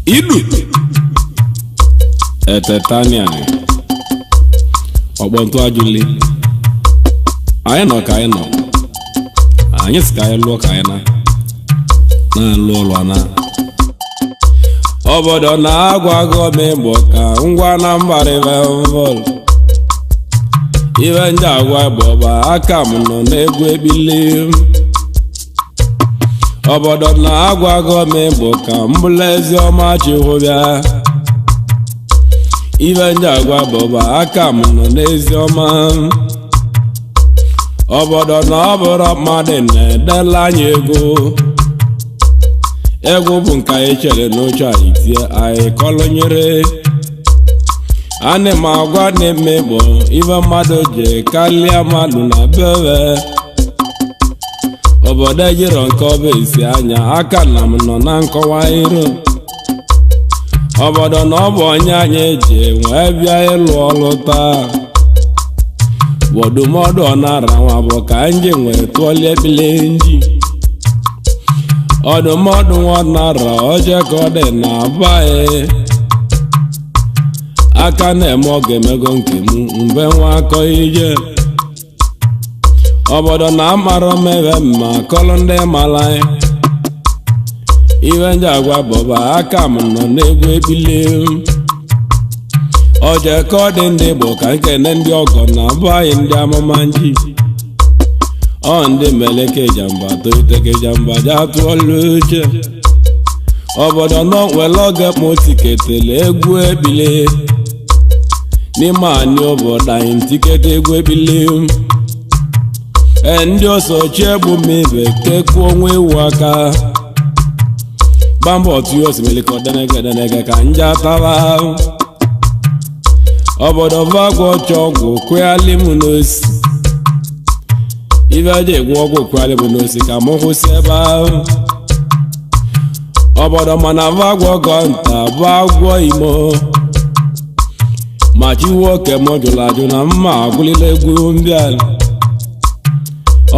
idu etetania ọgbọntụ ajụli anyị nọ ka anyị nọ anyị si ka anyị lụọ ka anyị na-alụ ọlụ na obodo na-agwa gọọmenti Igbo ka ngwa na mbaribe bọọlụ ibe ndị agwa bọba aka m nọ n'egwu ebili obodo na-agwa gọọmenti Igbo ka mbụla ezi ọma chihụbịa ibe ndị agwa bọba aka m nọ n'ezi ọma obodo na ọ bụrụ mmadụ na-edela anyị egwu bụ nke anyị chere n'oche anyị tie anyị kọlụnyere ana m agwa na-eme Igbo ibe mmadụ ji karịa mmadụ na bebe obodo ejiro nke ọba esi anya aka na m nọ na nkọwa iro obodo na ọ bụ onye anyị eji wee bịa ịlụ ọlụ taa wọdụmọdụ ọ na-ara nwa bụ ka nje nwee tụọlie ekpele nji ọdụmọdụ nwa nara oje ka ọ dị na abaghị aka na-eme ọ ga-emego nke m mgbe nwa akọ ije obodo na-amara mmebe mma kọlụ ndị mara iwe ndị agwa bọba aka m nọ n'egwu ekpili oje ka ọ dị ndị Igbo ka nkene ndị ọgọ na abaghị ndị amụma nji ọ ndị meleke Ijamba toiteke Ijamba ji atụọlụ uche obodo nọ nwere oge motiketele egwu ebili n'ime anyị obodo anyị tikete egwu ebili ndị osochi egbu mmebe kekuo onwe iwu aka gbamba otu osimelike denege ka nje atara obodo vagwo ọgwụ kweali m n'osi ibe eji egwu ọgwụ kweali m n'osi ka m kwụsị ebe ahụ obodo mana vagwo ọgọ nta bụ agwọ imo ma chiwo oke m jụrụ ajụ na mma agwụlile egwu mbịa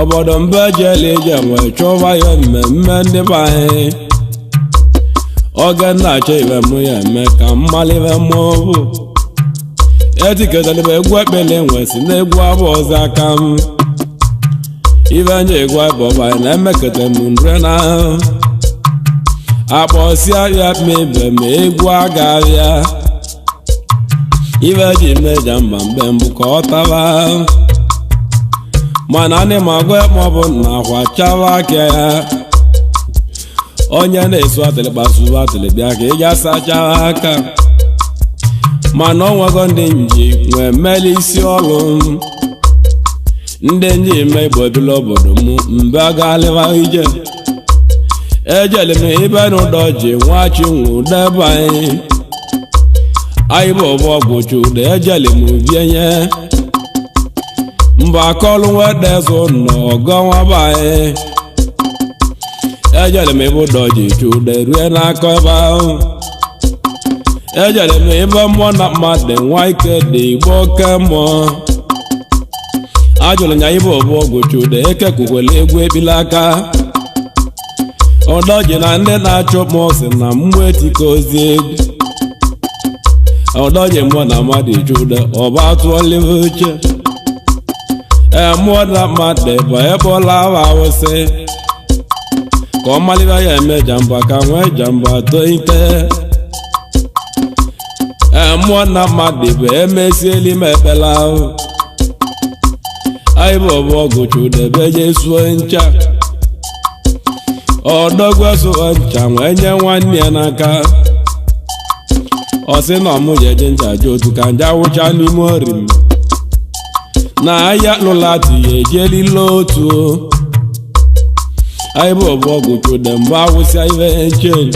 obodo mbe ejela ije nwee chọba ya mmemme ndị be anyị oge na-achọ ibe m ya eme ka mmalibe mmụọ bụ etiketalibe egwu ekpele nwesi n'egwu abụ ọzọ aka m ibe nye egwu abụba na-emekọta m nre na akpọsịa ya mebe ma egwu aga-abịa ibe ji meja mba mgbe mbụ ka ọ taba mana anyị ma agwa maọbụ na akwa chava aka ya onye na-esu atịlị kpasuba atịlị bịa ka ị ga-asacha aka mana ọnwego ndị nji nwee meli isi ọlụ ndị nji ime Igbo ebili obodo m mbe agalịwa ije ejeli m ibe n'ụdọ ji nwachi nwụdebe anyị bụ ọbụ ọgwụchu ụda ejeli m bienye mba akọlụ wedezu nọ ọgọnwaba anyị ejeli m ibe ụdọ ji chude rue n'aka ebe ahụ ejere m ebe mmụọ na mmadụ nwa ike dị Igbo oke mmụọ ajụrụ nya ibe ọbụ ọgwụchude ekekukwele egwu ekpili aka ọdọji na ndị na-achụ mọsị na mmụọ etika ozi egwu ọdọji mmụọ na mmadụ chude ọba atụọlive uche mmụọ na mmadụ bụ ebe ọla ahụ awụsị ka ọ malibe ya eme Ijamba ka nwee Ijamba toite mmụọ na mmadụ bụ emesieli m ekpela ahụ anyị bụ ọbụ ọgụchudebe je suo ncha ọdọgwesuo ncha wee nye nwanne ya n'aka ọ sị na ọmụ jeje ncha ji otu ka nje awụcha n'ime orim na ahịa lụlatụ ya ejelile otu anyị bụ ọbụ ọgụchude mgbe awụsịa ibe nchen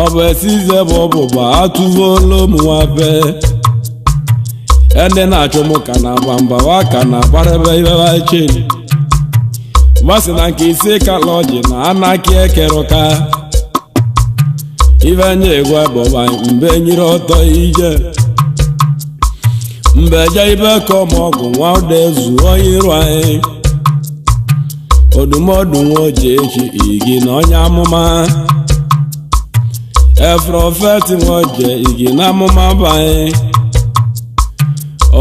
ọ bụ esize bụ ọbụba atụvolu ụmụnwabe ndị na-achụ m ka na-agba mba ka na-agbarebe ibebache gbasị na nke isi kala ọjị na anaki ekerụka ibe nye egwu abụba mbe nyere ọtọ ije mbe je ibe ka ọmọgwụ nwa ụda ezu onye iru anyị odumọdụ nwa oji echi igi na onye amụma efrofeti nwoje igi na amụma banye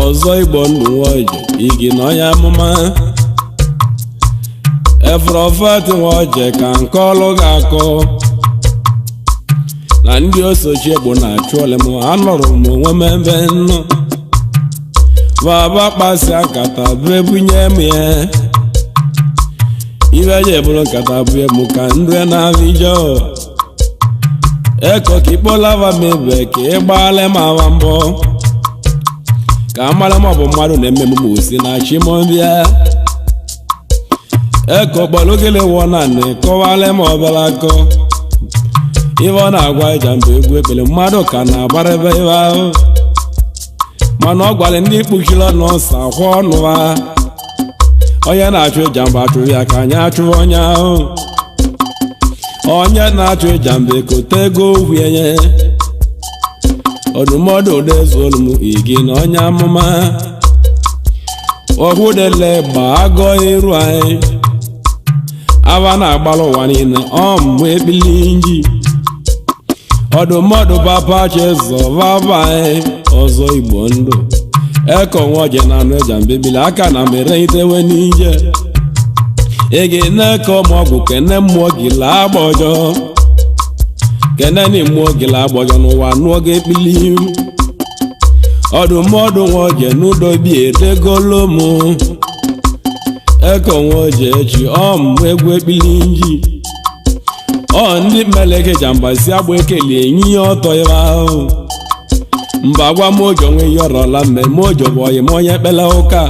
ọzọ igbo ndụ nwoje igi na onye amụma efrofeti nwoje ka nke ọlụ ga-akọ na ndị osochi egbo na-achụ ole m anọrọ m onwe m ebe nnọ baba kpasị akata bụ ebunye m ya ibe ji eburu nkata bụ emu ka nri na-abịjọ eko ka ikpolava m ebe ka ịgbalị m awa mbọ ka amara m ọ bụ mmadụ na-eme m osi na chimobịa eko kpọlụgịlị wọ na kọwalị m ọbara akọ ibe ọ na-agwa Ijamba Egwu ekpele mmadụ ka na-agbara ebe ibe ahụ mana ọ gwara ndị kpuchiri ọnụ ọsọ akwa ọnụ ha onye na-achụ Ijamba achụrụ ya ka anyị achụrụ onye ahụ onye na-achụ Ijamba ekote ego ohu enye ọdụmọdụ udezuolu m igi na onye amụma ohudele gba agọ iru anyị aba na-agbara ụwa niile ọmụ ekpili nji ọdụmọdụ papa chezọ baba anyị ọzọ igbo ndụ eko nwoje na anụ Ijamba ebili aka na mere itewe n'ije ege na-eke ọmọgwụ kene mmụọ gị laa agbọjọ kene ni mmụọ gị laa agbọjọ n'ụwa n'oge ekpili ọdụmọdụ nwoje n'udo bi edegolo m eko nwoje echi ọmụ egwu ekpili nji ọ ndị mmeleke Ijamba si agba ekele enyi ya ọtọ ebe ahụ mba gwa mojo nwe yọrọla mme mojo bụ oyi m onye kpele ụka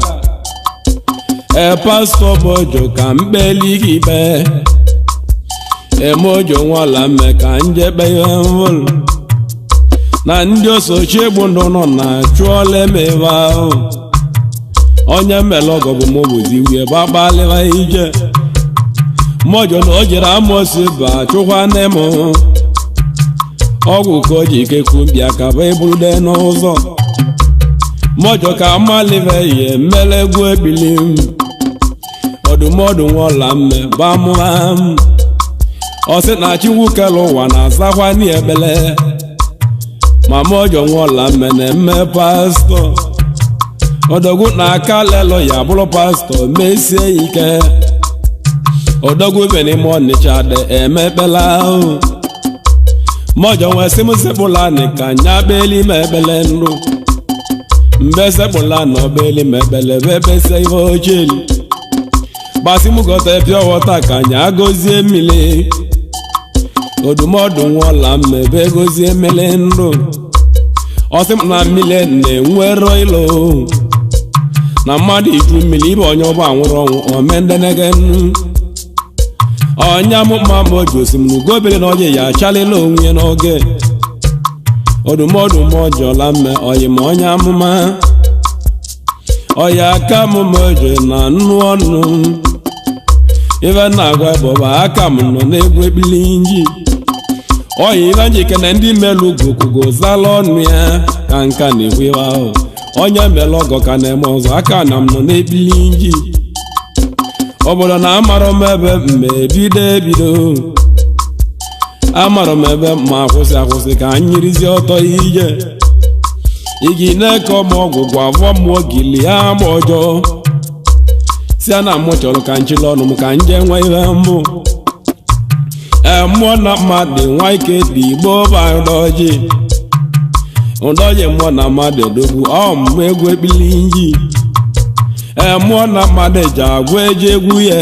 pastọ bojo ka mkpeli gị ikpe mojo nwala mme ka njekpe ihe mvụlụ na ndị osochi egbu ndụ nọ na chụọla eme ebe ahụ onye mmele ọgọ bụ mobozi wie gbagbalịwa ije mojo na o jere amosi ba chụkwa nne m ọgwụ ka o ji ikekwu bịa ka bụ eburude n'ụzọ mojo ka amalive ihe mmele egwu ebili ọdụmọdụ nwọla mme gbamụa ọ sị na chiwukelu ụwa na-azakwa n'ebele ma mojo nwọla mme na-eme pastọ odogwu na aka lelo ya bụrụ pastọ mesie ike odogwu ibe n'ime Ọnịcha dị eme ekpele ahụ mojo nwe sị m sekpụla nị ka nya beli ma ekpele nrụ mbe sekpụla na obeli ma ekpele bebese ihe ocheli gbasi m gọta pịa wọta ka nya gozie mmiri odụmọdụ nwọla mmebe gozie mmiri nrụ ọ sị m na mmiri na-enwero ilo na mmadụ itu mmiri ibe onye ọba nwụrụ ọnwụ omendenege nnu onye amụma mojo si m n'ugobere na oje ya achalịla onwe ya n'oge ọdụmọdụ mojọla mme oyi ma onye amụma oya aka m mojo na nnu ọnụ ife na-agwa bọba aka m nọ n'egwu ekpili nji oyi ife njike na ndị melu gokugo zala ọnụ ya ka nka na-ekwu ife ahụ onye melu ọgọ ka na-eme ọzọ aka na m nọ n'ekpili nji obodo na amarọ m ebe mma ebido amarọ m ebe ma akwụsị ka anyị rizie ọtọ ije igi na-eke ọmọgwụ gwa avọ mmụọ gili ya agba ọjọọ si na mụ chọrọ ka nchile ọnụ m ka nje nwe ihe mbụ mmụọ na mmadụ nwa ike dị igbo badoji ụdọji mmụọ na mmadụ edogbu ọmụmụ egwu ekpili nji mmụọ na mmadụ ji agwa eji egwu ya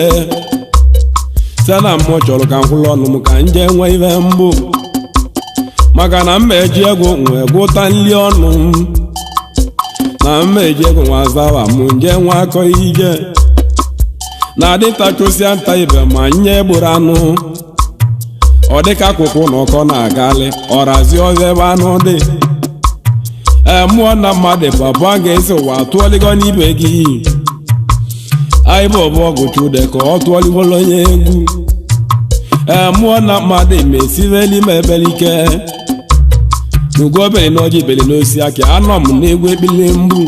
si na mmụọ chọrọ ka nkwụlụ ọnụ m ka nje nwe ihe mbụ maka na mma eji egwu nwe gwụta nli ọnụ na mma eji egwu nwa zawa m nje nwa akọ ije na dịta chụsịa nta ibe ma nye gburu anụ ọ dịka akwụkwụ na ọkọ na-agalị ọrazi ọzọ ebe anụ dị mmụọ na mmadụ baba ga-esi ụwa tụọligo n'ibe gị anyị bụ ọbụ ọgụ chude ka ọ tụọligolo onye egwu mmụọ na mmadụ mesiveli ma ebelike n'ugobere na ọjị beli n'osi aka anọ m n'egwu ekpili mgbu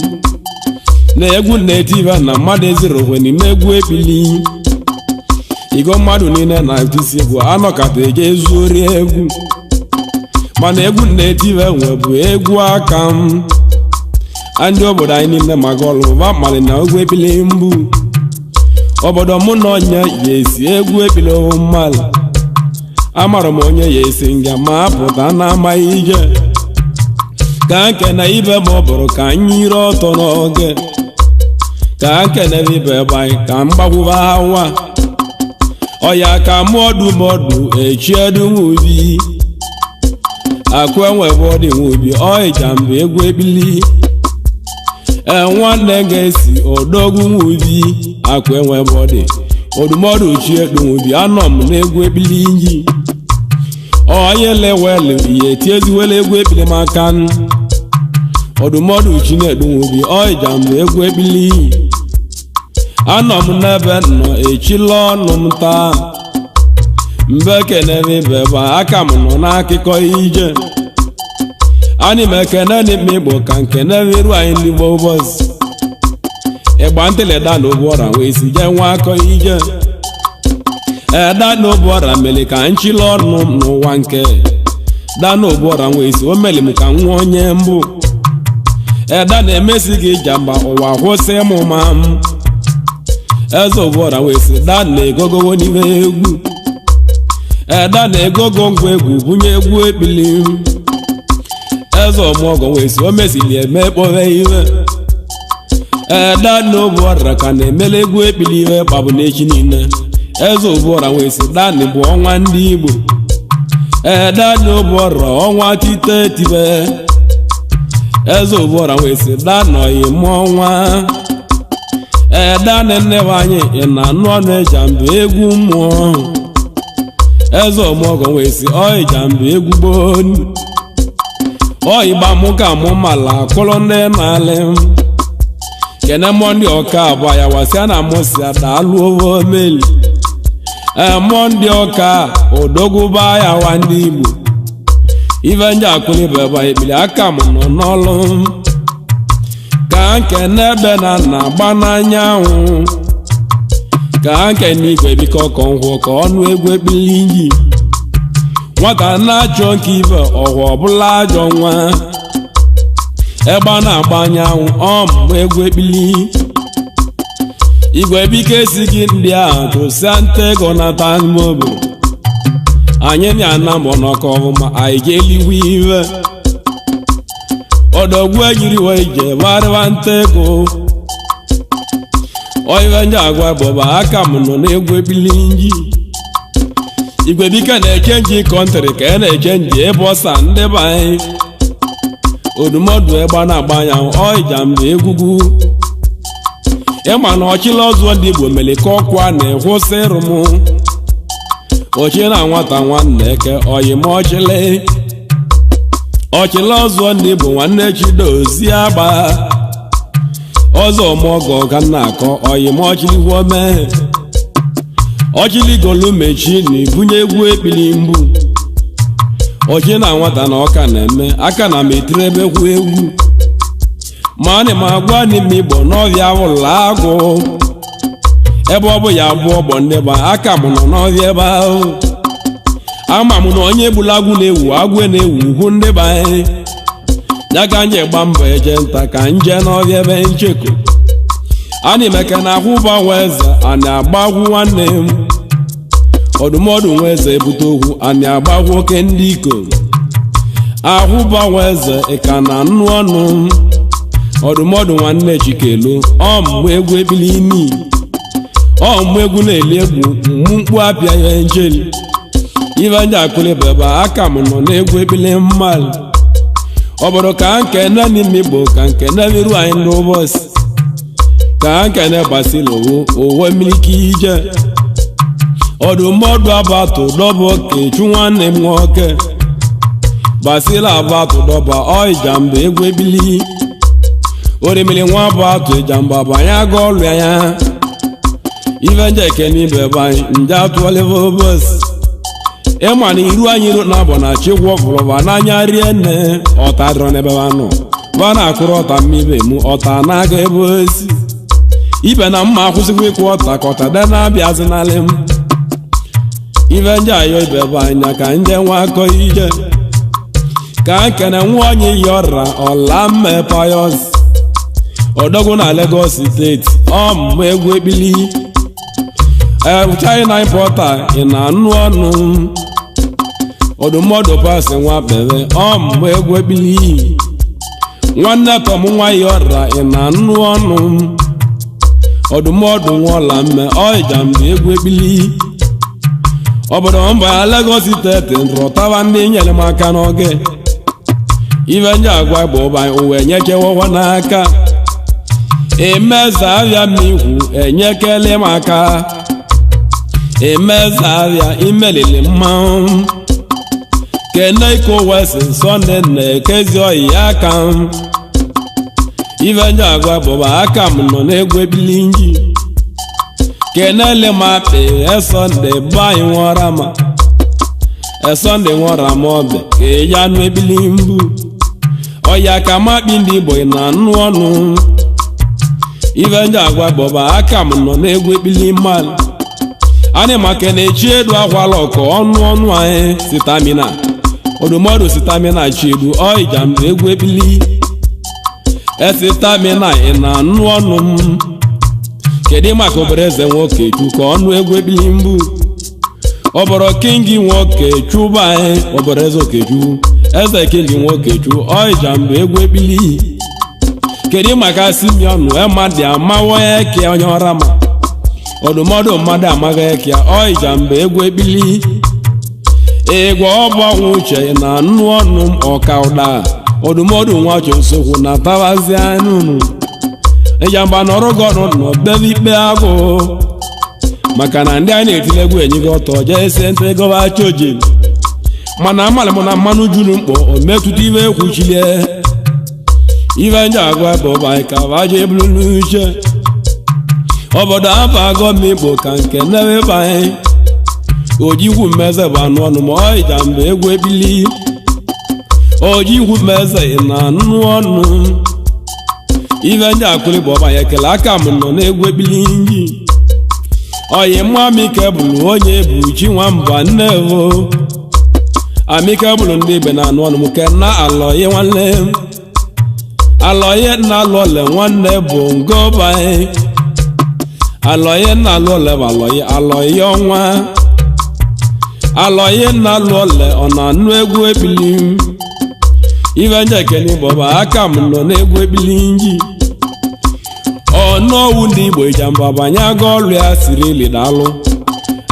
na egwu na-etive na mmadụ eziri onwe n'ime egwu ekpili igo mmadụ niile na etisi egwu anọkata eje ezu ori egwu mana egwu na-etiwe nwe bụ egwu aka m ndị obodo anyị niile maka ọlụba mali na egwu ebili mbu obodo mụ na onye ya esi egwu ebili mmadụ amara m onye ya esi nga ma apụta na amaghị ije ka nke na ibe ma ọ bụrụ ka anyị ire ọtọ n'oge ka nke na ibe ebe anyị ka mgbakwụba hawa ọya ka mọdụ echiedu nwubi akụ enwebe ọdị nwubi Ijamba egwu ebili nwanne ga-esi odogwu nwubi akụ enwebe ọdị odumọdụ chiedu nwubi anọ m n'egwu ebili nji onye lewele ihe tieziwele egwu ebili maka odumọdụ chinedu nwubi Ijamba egwu ebili anọ m n'ebe nọ echila ọnụ m taa mbe kenere ibe ba aka m nọ n'akụkọ ije anyị m ekene n'ime Igbo ka nkenere iru anyị ndị Igbo ụbọchị ịgba ntịlịda na ụbọra wee si je nwa akọ ije da na ụbọra mere ka nchila ọnụ m n'ụwa nke da na ụbọra wee si o mere m ka nwa onye mbụ da na-emesi gị Ijamba ụwa kwụsị mụ ma m eze ụbọra wee si da na-egogowo n'ime egwu da na-egogo ngwa egwu bunye egwu ebili eze ọmụọgọ wee si o mesili eme kpọre iwe da na ụbọra ka na-emele egwu ebili iwe kpabụ n'echi niile eze ụbọra wee si da na bụ ọnwa ndị Igbo da na ụbọra ọnwa tite tibe eze ụbọra wee si da na oyi mụọ ọnwa da na nnewe anyị ị na-anụ ọnụ Ijamba egwu mmụọ eze ọmụọgọ wee si Ijamba egwu gboo Igba mụ ka mụ mala akụrụ ndị na-alị kene mmụọ ndị ọka abụọ ya wasịa na mụ si adalụ owo meli mmụọ ndị ọka odogwuba ya wa ndị Igbo ife nje akụlibeba ekpili aka m nọ n'ọlụ ka nke n'ebe na na-agba n'anyanwụ ka nke n'igwe biko ka ọhụụ ka ọnụ egwu ekpili nji nwata na-achọ nke ibe ọhụụ ọbụla ajọ nwa ebe a na-agba anyanwụ ọmụmụ egwu ekpili igwe biko esighị ndị ahụ tụsịa nta ego nata mobo anyị na-ana mbọ n'ọkọ ọhụma anyị ga-eliwe iwe ọdọgwu ejiriwe ije gbarịwa nta ego oive ndị agwa bụba aka m nọ n'egwu ekpili nji igwe bike na-echenji kọntrị ka a na-echenji ebe ọsa ndị be anyị odumọdụ egbe na-agba anyanwụ Ijamba egwugwu ịma na ọchịla ọzọ ndị Igbo mere ka ọkwa na-ekwụsị ịrụ m ọchị na nwata nwanne eke oyim ọchịla ọzọ ndị Igbo nwanne Chidozie agba ọzọ ọmụọgọ ka na-akọ oyim ọchịligwome ọchịligolu mechi na ibunye egwu ekpili mgbu ọchị na nwata na ọka na-eme aka na m etiri ebe kwu egwu ma ana m agwa n'ime Igbo n'ọbịa ụlọ agwụ ebe ọ bụ ya abụọ ọgbọ ndị ba aka m nọ n'ọbịa ebe ahụ ama m na onye egbula agwụ na-ewu agwụ na-ewu ugwu ndị ba anyị ya ka nje gba mbọ eje nta ka nje n'ọbịa ebe ncheko ana emeke na ahụ ụbanwe eze a na-agbagwu nwanne m ọdụmọdụ nwa eze ebute okwu a na-agbagwu oke ndị ikom ahụ ụbanwe eze ịka na nnụ ọnụ ọdụmọdụ nwanne Chikelu ọmụmụ egwu ebili imi ọmụmụ egwu na-eli egwu mkpu apịa ya njeli ive ndị akụlibeba aka m nọ n'egwu ebili mmadụ obodo ka nke nne n'ime Igbo ka nke na-emerụ anyị ndị ụbọchị ka nke na-egbasila owo mmiliki ije ọdụmọdụ abatụ dọba okechu nwanne m nwoke gbasila abatụ dọba Ijamba egwu ebili orimili nwa abatụ Ijamba banye aga ọlụ ya ive nje eke n'ibe banyị nje atụọlịva ụbọchị ịma na iru anyị na abụ na chikwa ọfụrụba n'anya rie nne ọta dịrọ n'ebe ha nọ ba na-akụrụ ọta mmibe mụ ọta na-aga ebe osi ibe na mma akwụsịkwa ịkwụ ọta ka ọta dị na-abịazi n'alị m ive nje ayọ ibe be anya ka nje nwa akọ ije ka nkene nwa onye yọra ọlamme payos odogwu na Lagos steeti ọmụmụ egwu ekpili China importer ị na-anụ ọnụ ọdụmọdụ pasị nwa bere ọmụmụ egwu ekpili nwanne Tom nwa yọra ị na-anụ ọnụ ọdụmọdụ nwa ọlamme Ijamba egwu ekpili obodo mba ya Lagos steeti nrọtaba ndị nyere m aka n'oge ibe ndị agwa bụ ụba uwe nyekewawa n'aka emeza abịa mmikwu enyekele m aka emeza abịa imelili mmanwụ kene iko wesi Sunday na-ekezi oyi aka ibe ndị agwa bụ ụba aka m nọ n'egwu ebili nji kenele m apị Sunday bayi nwara ma Sunday nwara ma ọbịa ka eji anụ ebili mbu ọya ka makpi ndị Igbo na anụ ọnụ ibe ndị agwa bọba aka m nọ n'egwu ekpili mmadụ anyị maka na-echi edu akwala ọkọ ọnụ anyị sitamina odumọdụ sitamina chiedu Ijamba egwu ekpili esitamina ị na anụ ọnụ m kedu maka obere eze nwoke chuka ọnụ egwu ekpili mbu ọbọrọ kingi nwoke chuba anyị ọbọrọ eze okechu eze kingi nwoke chu Ijamba egwu ekpili kedu maka Simeon Emadi amawo eke onye ọra ma ọdụmọdụ mmadụ amaghị eke Ijamba egwu ekpili egwu ọbọnwụ uche na anụ ọnụ m ọka ụda ọdụmọdụ nwacho nsogbu na tawazi anụnụ Ijamba nọrọgo ọnụ n'ọbebe ikpe agụ maka na ndị anyị na-etile egwu enyigo ọtọ jee se ntị gọvachi oji mana amalị m na mmanụ juru mkpọ o metụta ibe ekwuchilie ibe ndị agwa bụ ụba ka vaje ebulu n'uche obodo abago m Igbo ka nke newe banye ojikwu mmeze bụ anụ ọnụ ma Ijamba egwu ekpili ojikwu mmeze na anụ ọnụ ibe ndị akwụli bụ ọba ya ekele aka m nọ n'egwu ekpili nji oyi mụ Amikebụlụ onye bụ chi nwamba nnevo Amikebụlụ ndị Igbo na anụ ọnụ m kena alọye nwanne m alọye na alụọle nwanne bụ ngoba alọye na alụọle bụ alọye ọnwa alọye na alụọle ọ na-anụ egwu ekpili ibe ndị ekele bọba aka m nọ n'egwu ekpili nji ọnụọwụ ndị Igbo Ijamba banye aga ọrụ ya siri ili dalụ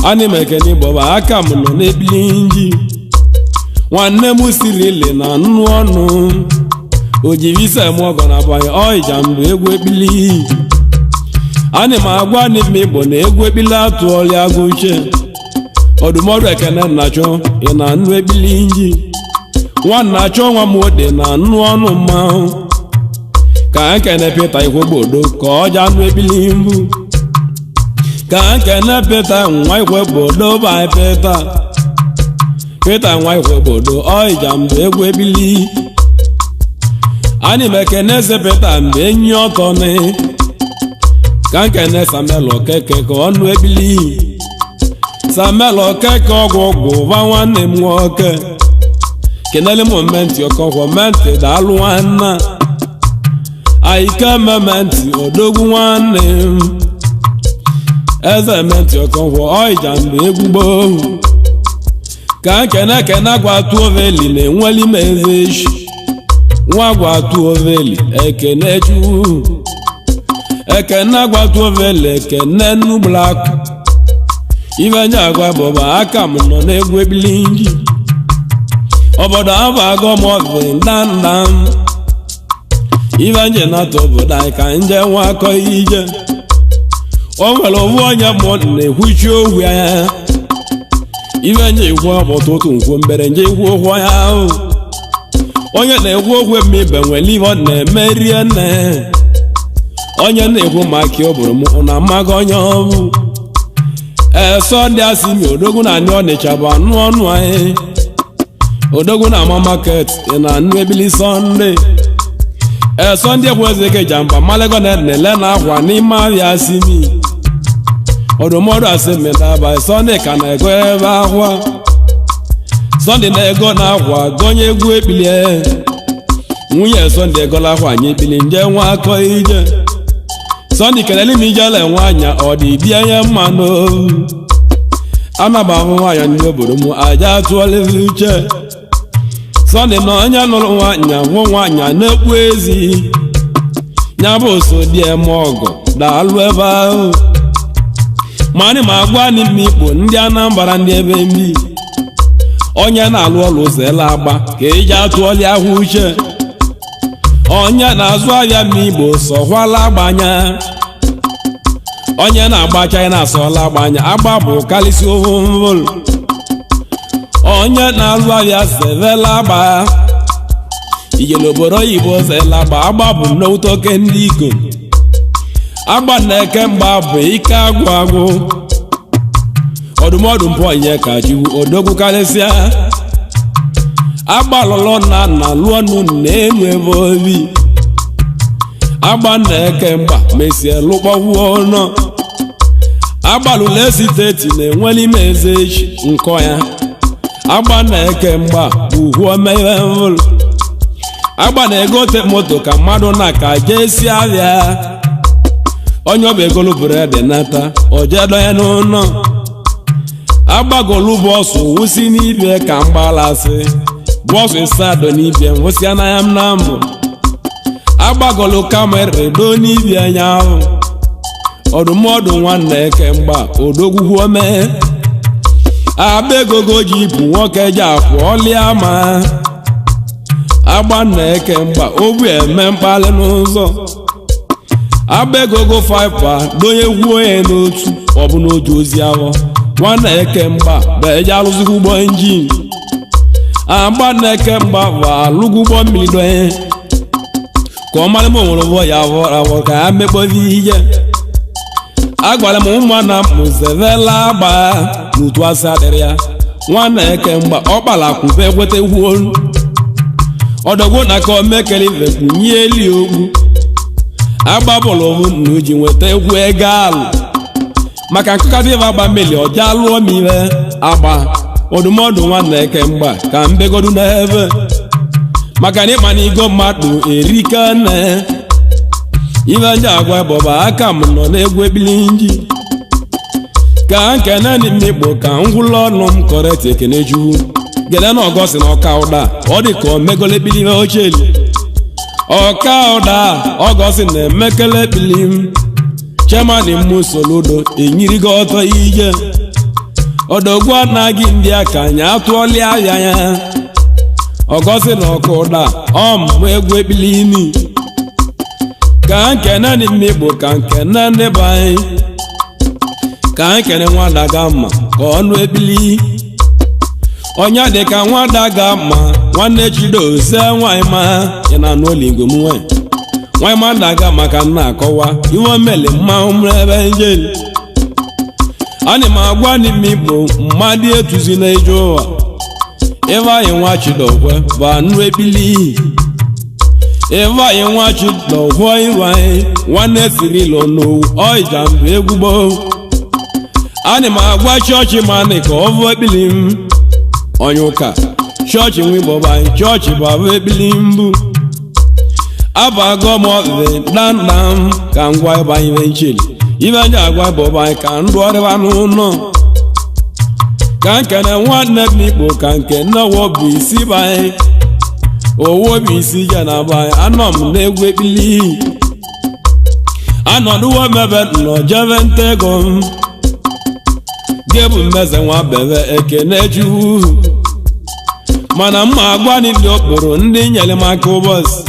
anyị mekene bọba aka m nọ n'ekpili nji nwanne m siri ili na anụ ọnụ ojiri ise m ọgọ na abanye Ijamba egwu ekpili anyị ma agwa n'ime Igbo na egwu ekpili atụọla agụ uche ọdụmọdụ ekene nnachọ ị na anụ ekpili nji nwanna achọ nwa m ode na anụ ọnụ mmanwụ ka nkene Peter Ikwegbodo ka ọ ja anụ ekpili mbu ka nkene Peter nwa Ikwegbodo ba Peter nwa Ikwegbodo Ijamba egwu ekpili anyị mekene eze Peter mgbe enyi ọtọ ne ka nkene Samuel Okeke ka ọnụ ekpili Samuel Okeke ọgwụ ba nwanne m nwoke kenele momenti ọkọkwọ menti daalụ nwanna Aike mementi odogwu nwanne m eze menti ọkọkwọ Ijamba egwu gboo ka nkene gwatu oveli na-enweli m eze echi nwa gwatu oveli ekene chu ekene gwatu oveli ekene nublakụ ibe nye agwa bụba aka m nọ n'egwu ekpili nji obodo abago m ọbị ndandam ibe nje na-atọ obodo anyị ka nje nwa akọ ije o nwere owu onye mmụọ na-ekwuchi ohu ya ibe nje ikwu ọbụtụtụ nkwu mbere nje ikwu okwu ya ahụ onye na-ekwu okwu emibe nwere ihe ọ na-eme rie nne onye na-ekwu maka oburu m na amaghị onye ọbụ Sunday asị mi odogwu na ndị Ọnịcha bụ anụ ọnụ anyị odogwu na ama market na anụ ebili Sunday Sunday bụ eze ke Ijamba malego na-ele na akwa n'ime ahịa asị mi ọdụmọdụ asị mmedaba Sunday ka na-ego ebe akwa Sunday na-ego na-akwa gonye egwu ebilie nwunye Sunday egola akwa anyị ebili nje nwa akọ ije Sunday kelele m ijele nwanya ọ dị di anya mmanụ anaba ahụ nwanya ndị obodo m aja atụọla uche Sunday na onye nụrụ nwanya hụ nwanya na-ekwu ezi nya bụ so dị eme ọgụ daalụ ebe ahụ manị ma agwa n'ime Igbo ndị Anambra ndị ebe mbi onye na-alụ ọlụ ụzọ ele agba ka eji atụọli ahụ uche onye na-azụ ahịa n'Igbo sọkwala agbanya onye na-agbacha ya na-asọla agbanya agba bụ kalisi ovụvụl onye na-alụ ahịa sevela agba ijele obodo oyibo zela agba bụ nnọwute oke ndị ikom agba na-eke mgba bụ ike agwụ agwụ ọdụmọdụ mpụ onye ka jiwu odogwu karịsịa agba lọlọ na lụọ nụ na-enu ebe obi agba na-eke mgba mesie lụkpọwuo ọnụ agbalụla esiteti na-enweli ime eze echi nkọ ya agba na-eke mgba bụ uhuo mere mvụlụ agba na-egote moto ka mmadụ na ka jee si ahịa onye ọbụ egolu bred nata ojedo ya n'ụlọ agbagolu bọsụ wụsi n'ibie ka mgbalasị bọsụ ịsado n'ibie nwụsị anaghị m na mbụ agbagolu kamera do n'ibie anyanwụ ọdụmọdụ nwanne eke mgba odogwuo mee agba egogo ji bụ nwoke ji akwụ ọlịa ma agba na-eke mgba obu eme mkpali n'ụzọ agba egogo faipa donye gwuo ya n'otu ọ bụ n'oju ozi ahụ nwanne eke mgba bụ eji alụzighi ụgbọ injin agba na-eke mgba bụ alụgwu ụgbọ mmiri donye ka ọ mara m onwere ụgbọ ya avọ ka ya mekpọzi ihe agwara m ụmụana mụzevela agba n'otu asa dịrị ya nwanne eke mgba ọ kpalakwube ekweta egwu olu ọdọgwo na ka omekele ivekwu nye eli ogwu agbabụlụ m na uji nweta egwu ego alụ maka nkụkadị ịva agba mmeli ọja lụọ m ire agba ọdụmọdụ nwanne eke mgba ka mbegodu n'ebe maka na ịma na igo mmadụ erika nne ive nje agwa bọba aka m nọ n'egwu ebili nji ka nkene n'ime Igbo ka ngwụlọ ọnụ m kọreti ekene juwu gede na ọgọsi na ọka ụda ọ dị ka omegole ebili ive ocheli ọka ụda ọgọsi na-emekele ebili m chemani mmụ soludo enyirigo ọtọ ije ọdọgwu anaghị ndị aka anyị atụọli ahịa ya ọgọsi na ọka ụda ọmụmụ egwu ebili imi ka nkene n'ime Igbo ka nkene n'ebe anyị ka nkene nwada ga mma ka ọnụ ebili onye dị ka nwada ga mma nwanne chidozie nwanyị ma ya na n'olingo m nwanyị ma daga maka nna akọwa iwe mele mmanwụ m ebe njeli ana m agwa n'ime Igbo mmadụ etuzi na ije ụwa ebe anyị nwa chidokwe bụ anụ ebili ebe anyị nwa chidokwe iru anyị nwanne sirilo n'owu Ijamba Egwu ana m agwa chọọchị manị ka ọ bụ ebili m onye ụka chọọchị nwe Igbo bụ anyị chọọchị bụ abụ ebili mbụ abago m ọdịdị dandam ka ngwa ebe anyị ve ncheli ibe ndị agwa bụ anyị ka ndụ ọrịba n'ụlọ ka nkene nwanne m Igbo ka nke nnewo bụ isi bụ anyị owo bụ isi je na bụ anyị anọ m n'egwu ekpili anọdụwo mebe nọ jeve nta ego m gebu mmeze nwa bebe ekene juwu mana mma agwa ndị okporo ndị nyere m aka ụbọchị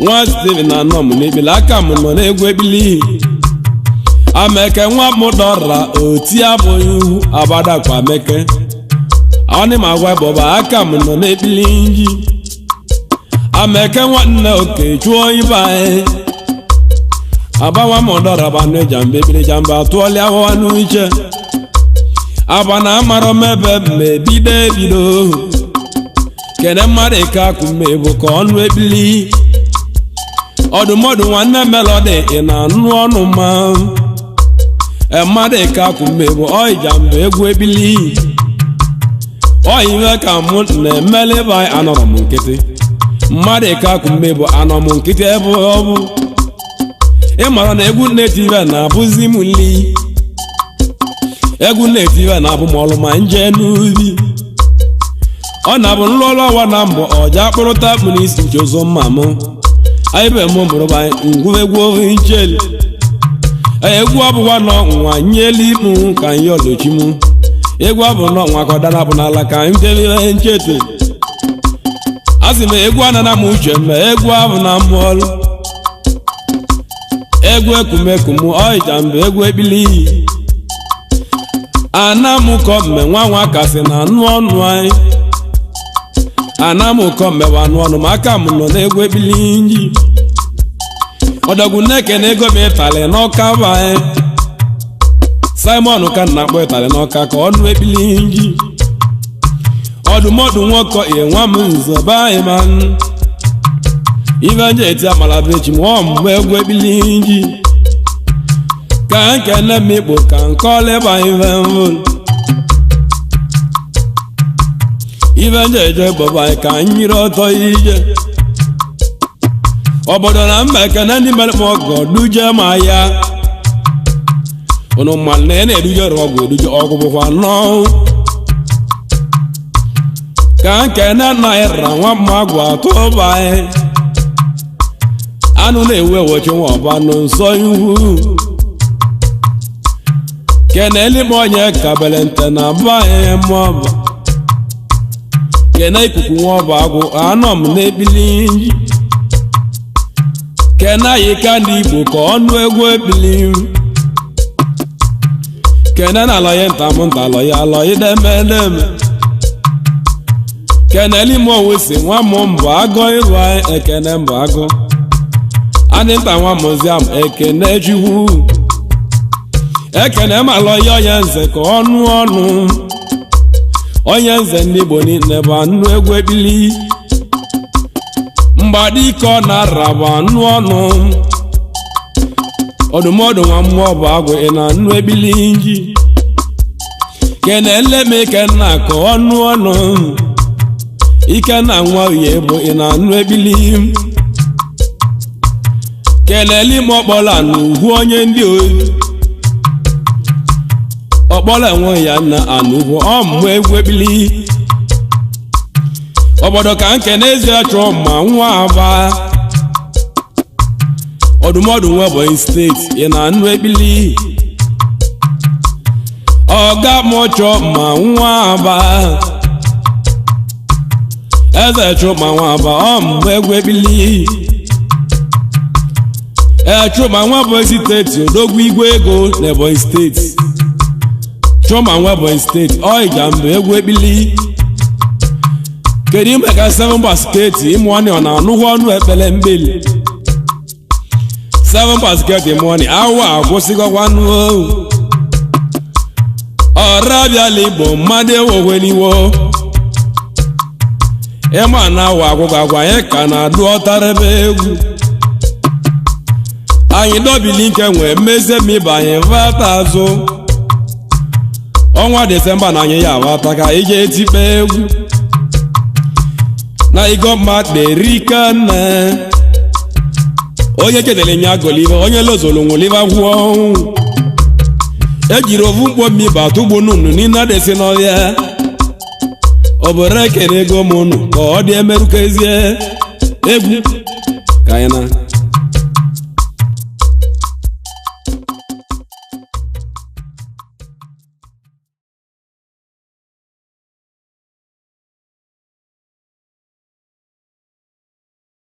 nwa Steven na anọ m n'ekpili aka m nọ n'egwu ekpili ameke nwa m dọra oti abụghị ihu abadakwa ameke ọnị m agwa bọba aka m nọ n'ekpili nji ameke nwanne oke chụọ ibe anyị abawa m dọra banụ Ijamba ekpili Ijamba atụọli ahụwa n'uche aba na amarọ m ebe m ebido kene mmadụ ka akụ m ebu ka ọnụ ekpili ọdụmọdụ nwanne melodi ị na-anụ ọnụ ma mmadụ ka akụ m ebu Ijamba Egwu ebili oyiwe ka mụ na-emele ebe anyị anọrọ m nkịtị mmadụ ka kume bụ anọ m nkịtị ebe ọ bụ ịmara na egwu na-etiwe na-abụzi m nli egwu na-etiwe na-abụ m ọlụ ma nje n'ubi ọ na-abụ nlụọlụ ọwa na mbọ ọja kpụrụta bụ n'isi nke ụzọ mma mụ anyị be mụ mụrụ ngwu egwu ncheli egwu ọbụwa n'ọnwa nyelu ikpu ka nye ọdochi mụ egwu abụ n'ọnwa ka ọ dara bụ n'ala ka anyị debe nchete asị m egwu anana m uche mma egwu abụ na mmụọlụ egwu ekumekumu Ijamba egwu ekpili anamụkọ mme nwa kasị na anụ ọnụ anyị anamụkọ mmewa anụ ọnụ maka m nọ n'egwu ekpili nji ọdọgwu na-ekene ego m ịtali n'ọka bụ anyị Simon ka na-akpọ ịtali n'ọka ka ọnụ ekpili nji ọdụmọdụ nwoke nwa m nzọba anyị ma ibe nje eti amala bechi mụọ mgbe egwu ekpili nji ka nkene m ikpo ka nkọla ebe anyị vemvol ibe nje eje gbọba anyị ka nyiri ọtọ ije obodo na mba ekene ndị mere m ọgọ duje ma ya ụnụ mmalụ na na-eduje ọgwụ eduje ọgwụ bụkwa nnọọ ka nkene naira nwa mmagwụ atọ bụ anyị anụ na-ewu ewochi nwa ọba nụ nsọ ihu keneli m onye kabele nte na ba anyị mụọba kene ikuku nwa ọba agwụ anọ m n'ekpili nji kene ayika ndị Igbo ka ọnụ egwu ekpili kene na alọye ntamụnta alọye alọye demedeme keneli m onwe si nwa m mbụ agụ ịrụ anyị ekene mbụ agụ adị nta nwa muziam ekene chukwu ekene malọye onye nze ka ọnụ onye nze ndị Igbo niile bụ anụ egwu ekpili mgbadike ọ na-ara bụ anụ ọnụ ọdụmọdụ nwa mmụọ bụ agwụ ị na anụ ekpili nji kene leme ikenna ka ọnụ ikenna nwa uye bụ ị na anụ ekpili keneli m ọkpọla na ugwu onye ndị oyi ọkpọla enwe ya na anụgwụ ọmụmụ egwu ekpili obodo ka nke n'ezie chọọ ma nwa aba ọdụmọdụ nwa Ebonyi steeti ị na anụ ekpili ọga mụchọ ma nwa aba eze chọ ma nwa aba ọmụmụ egwu ekpili Chuma nwa Ebonyi steeti odogwu igwe ego na Ebonyi steeti Chuma nwa Ebonyi steeti Ijamba egwu ekpili kedu ime ka 7 basketi ịmụọnị ọ na-anụghị ọnụ ekpele mgbeli 7 basketi ịmụọnị awa agwụsịgọkwanụ ọra bịala Igbo mmadụ ewoweliwo ịma na awa agwụgagwa anyị ka na-adụ ọtarebe egwu anyị dobili nke nwee mmeze m ịbanye vata azụ ọnwa Desemba na anyị ya avata ka ije etikpe egwu na igoma derika nne onye kedere nya goliva onye lozolo nwoliva gwụọ ejiri ovu mkpọ mmiba tugbo nunu nina desi n'ọhịa obere ekene ego m unu ka ọ dị emerukezie egwu ka anyị na